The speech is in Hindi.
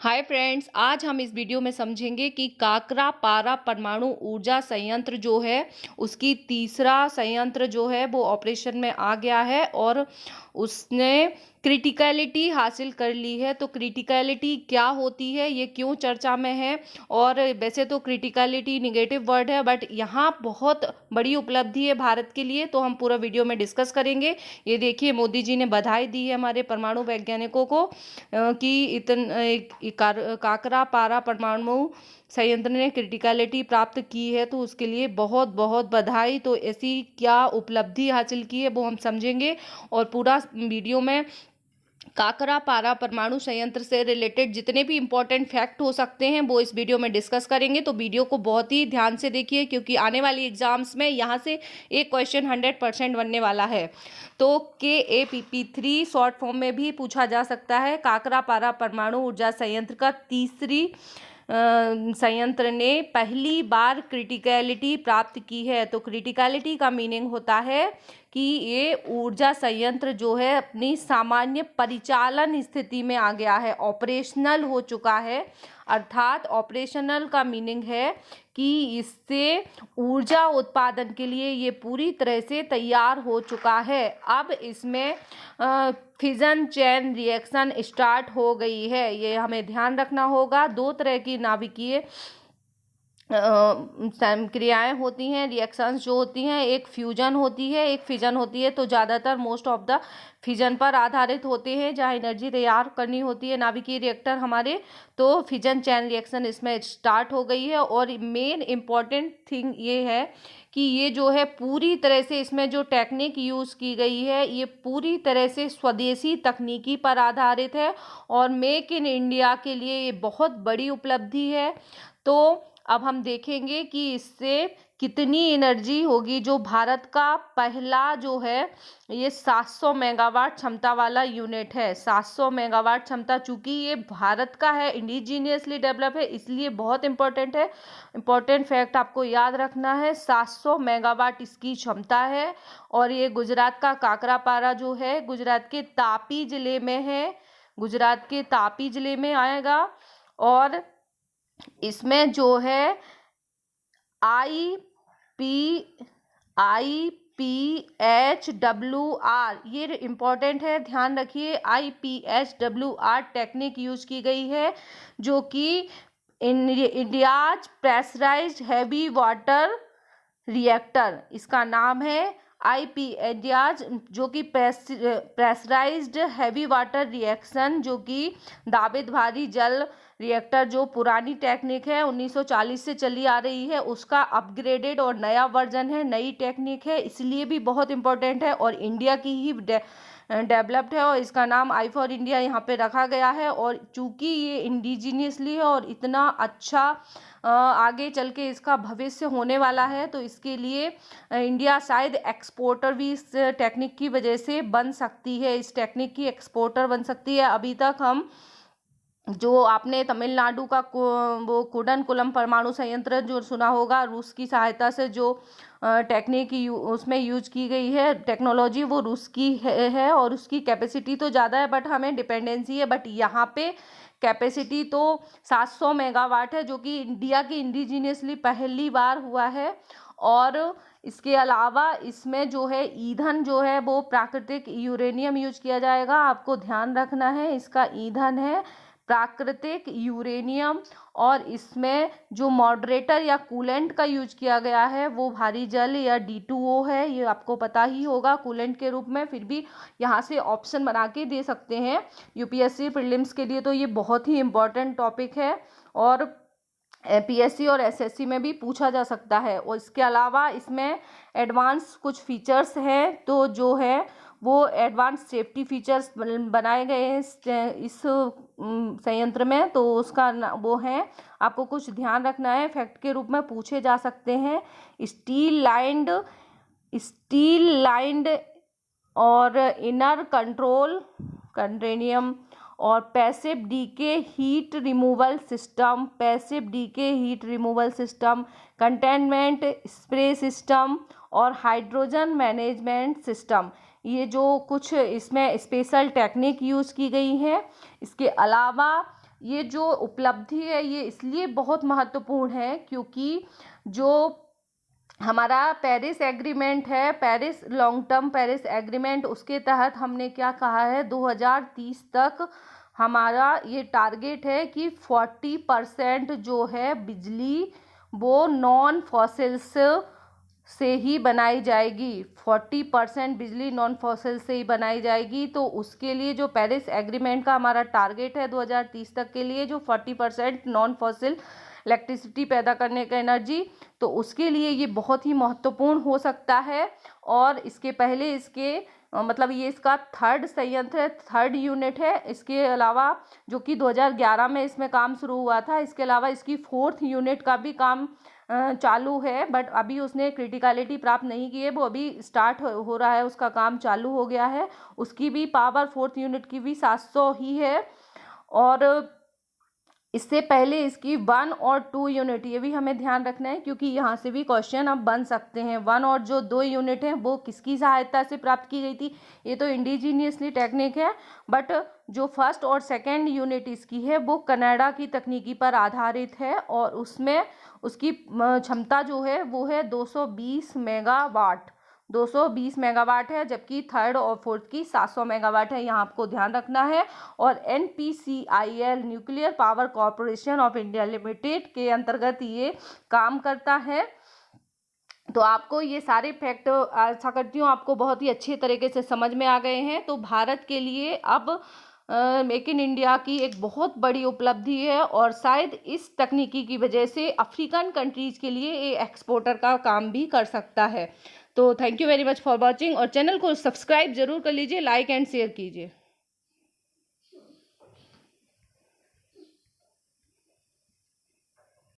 हाय फ्रेंड्स, आज हम इस वीडियो में समझेंगे कि काकरापारा परमाणु ऊर्जा संयंत्र जो है उसकी तीसरा संयंत्र जो है वो ऑपरेशन में आ गया है और उसने क्रिटिकलिटी हासिल कर ली है। तो क्रिटिकलिटी क्या होती है, ये क्यों चर्चा में है? और वैसे तो क्रिटिकलिटी निगेटिव वर्ड है, बट यहाँ बहुत बड़ी उपलब्धि है भारत के लिए, तो हम पूरा वीडियो में डिस्कस करेंगे। ये देखिए, मोदी जी ने बधाई दी है हमारे परमाणु वैज्ञानिकों को कि काकरापारा परमाणु संयंत्र ने क्रिटिकलिटी प्राप्त की है, तो उसके लिए बहुत बहुत बधाई। तो ऐसी क्या उपलब्धि हासिल की है वो हम समझेंगे और पूरा वीडियो में काकरापारा परमाणु संयंत्र से रिलेटेड जितने भी इंपॉर्टेंट फैक्ट हो सकते हैं वो इस वीडियो में डिस्कस करेंगे। तो वीडियो को बहुत ही ध्यान से देखिए, क्योंकि आने वाली एग्जाम्स में यहाँ से एक क्वेश्चन 100% बनने वाला है। तो KAPP3 शॉर्ट फॉर्म में भी पूछा जा सकता है। काकरापारा परमाणु ऊर्जा संयंत्र का तीसरी संयंत्र ने पहली बार क्रिटिकलिटी प्राप्त की है। तो क्रिटिकलिटी का मीनिंग होता है कि ये ऊर्जा संयंत्र जो है अपनी सामान्य परिचालन स्थिति में आ गया है, ऑपरेशनल हो चुका है। अर्थात ऑपरेशनल का मीनिंग है कि इससे ऊर्जा उत्पादन के लिए ये पूरी तरह से तैयार हो चुका है। अब इसमें फिजन चेन रिएक्शन स्टार्ट हो गई है, ये हमें ध्यान रखना होगा। दो तरह की नाभिकीय क्रियाएं होती हैं, रिएक्शंस जो होती हैं, एक फ्यूजन होती है, एक फिजन होती है। तो ज़्यादातर मोस्ट ऑफ द फिजन पर आधारित होते हैं, जहाँ एनर्जी तैयार करनी होती है नाभिकीय रिएक्टर हमारे। तो फिजन चैन रिएक्शन इसमें स्टार्ट हो गई है। और मेन इम्पॉर्टेंट थिंग ये है कि ये जो है पूरी तरह से इसमें जो टेक्निक यूज़ की गई है ये पूरी तरह से स्वदेशी तकनीकी पर आधारित है और मेक इन इंडिया के लिए ये बहुत बड़ी उपलब्धि है। तो अब हम देखेंगे कि इससे कितनी एनर्जी होगी। जो भारत का पहला जो है ये 700 मेगावाट क्षमता वाला यूनिट है। 700 मेगावाट क्षमता, चूंकि ये भारत का है, इंडिजीनियसली डेवलप है, इसलिए बहुत इंपॉर्टेंट है। इंपॉर्टेंट फैक्ट आपको याद रखना है, 700 मेगावाट इसकी क्षमता है। और ये गुजरात का काकरापारा जो है गुजरात के तापी जिले में है, गुजरात के तापी जिले में आएगा। और इसमें जो है IPHWR, ये इम्पोर्टेंट है, ध्यान रखिए। IPHWR टेक्निक यूज की गई है, जो कि India's pressurised heavy water reactor, इसका नाम है IPHWR, जो कि प्रेशराइज्ड हैवी वाटर रिएक्शन, जो कि दाबित भारी जल रिएक्टर, जो पुरानी टेक्निक है 1940 से चली आ रही है, उसका अपग्रेडेड और नया वर्जन है, नई टेक्निक है, इसलिए भी बहुत इंपॉर्टेंट है और इंडिया की ही डेवलप्ड है। और इसका नाम आई फॉर इंडिया यहाँ पे रखा गया है। और चूंकि ये इंडिजीनियसली है और इतना अच्छा आगे चल के इसका भविष्य होने वाला है, तो इसके लिए इंडिया शायद एक्सपोर्टर भी इस टेक्निक की वजह से बन सकती है, इस टेक्निक की एक्सपोर्टर बन सकती है। अभी तक हम जो आपने तमिलनाडु का वो कुडनकुलम परमाणु संयंत्र जो सुना होगा, रूस की सहायता से जो टेक्निक उसमें यूज की गई है, टेक्नोलॉजी, वो रूस की है और उसकी कैपेसिटी तो ज़्यादा है, बट हमें डिपेंडेंसी है। बट यहाँ पे कैपेसिटी तो 700 मेगावाट है, जो कि इंडिया की इंडिजीनियसली पहली बार हुआ है। और इसके अलावा इसमें जो है ईंधन जो है वो प्राकृतिक यूरेनियम यूज किया जाएगा। आपको ध्यान रखना है, इसका ईंधन है प्राकृतिक यूरेनियम। और इसमें जो मॉडरेटर या कूलेंट का यूज किया गया है वो भारी जल या D2O है, ये आपको पता ही होगा कूलेंट के रूप में। फिर भी यहाँ से ऑप्शन बना के दे सकते हैं UPSC प्रीलिम्स के लिए, तो ये बहुत ही इम्पोर्टेंट टॉपिक है और PSC और SSC में भी पूछा जा सकता है। और इसके अलावा इसमें एडवांस कुछ फीचर्स हैं, तो जो है वो एडवांस सेफ्टी फीचर्स बनाए गए हैं इस संयंत्र में। तो उसका वो है, आपको कुछ ध्यान रखना है, फैक्ट के रूप में पूछे जा सकते हैं। स्टील लाइंड और इनर कंट्रोल कंटेनियम और passive decay heat removal system, containment spray system और हाइड्रोजन मैनेजमेंट सिस्टम, ये जो कुछ इसमें स्पेशल टेक्निक यूज़ की गई है। इसके अलावा ये जो उपलब्धि है ये इसलिए बहुत महत्वपूर्ण है क्योंकि जो हमारा पेरिस एग्रीमेंट है, Paris long term Paris agreement, उसके तहत हमने क्या कहा है 2030 तक हमारा ये टारगेट है कि 40% जो है बिजली वो नॉन फॉसिल्स से ही बनाई जाएगी। 40% बिजली नॉन फॉसिल से ही बनाई जाएगी। तो उसके लिए जो पेरिस एग्रीमेंट का हमारा टारगेट है 2030 तक के लिए, जो 40% नॉन फॉसिल इलेक्ट्रिसिटी पैदा करने का एनर्जी, तो उसके लिए ये बहुत ही महत्वपूर्ण हो सकता है। और इसके पहले इसके मतलब ये इसका थर्ड संयंत्र है, थर्ड यूनिट है। इसके अलावा जो कि 2011 में इसमें काम शुरू हुआ था, इसके अलावा इसकी फोर्थ यूनिट का भी काम चालू है, बट अभी उसने क्रिटिकलिटी प्राप्त नहीं की है, वो अभी स्टार्ट हो रहा है, उसका काम चालू हो गया है। उसकी भी पावर फोर्थ यूनिट की भी 700 ही है। और इससे पहले इसकी 1 और 2 यूनिट, ये भी हमें ध्यान रखना है क्योंकि यहाँ से भी क्वेश्चन अब बन सकते हैं। 1 और जो 2 यूनिट हैं वो किसकी सहायता से प्राप्त की गई थी, ये तो इंडिजीनियसली टेक्निक है, बट जो फर्स्ट और सेकंड यूनिट इसकी है वो कनाडा की तकनीकी पर आधारित है और उसमें उसकी क्षमता जो है वो है 220 मेगावाट, 220 मेगावाट है, जबकि थर्ड और फोर्थ की 700 मेगावाट है। यहाँ आपको ध्यान रखना है। और NPCIL nuclear power corporation of India limited के अंतर्गत ये काम करता है। तो आपको ये सारे फैक्ट आशा करती हूँ आपको बहुत ही अच्छे तरीके से समझ में आ गए हैं। तो भारत के लिए अब मेक इन इंडिया की एक बहुत बड़ी उपलब्धि है और शायद इस तकनीकी की वजह से अफ्रीकन कंट्रीज के लिए ये एक्सपोर्टर का काम भी कर सकता है। तो thank you very much for watching और चैनल को सब्सक्राइब जरूर कर लीजिए, लाइक एंड शेयर कीजिए।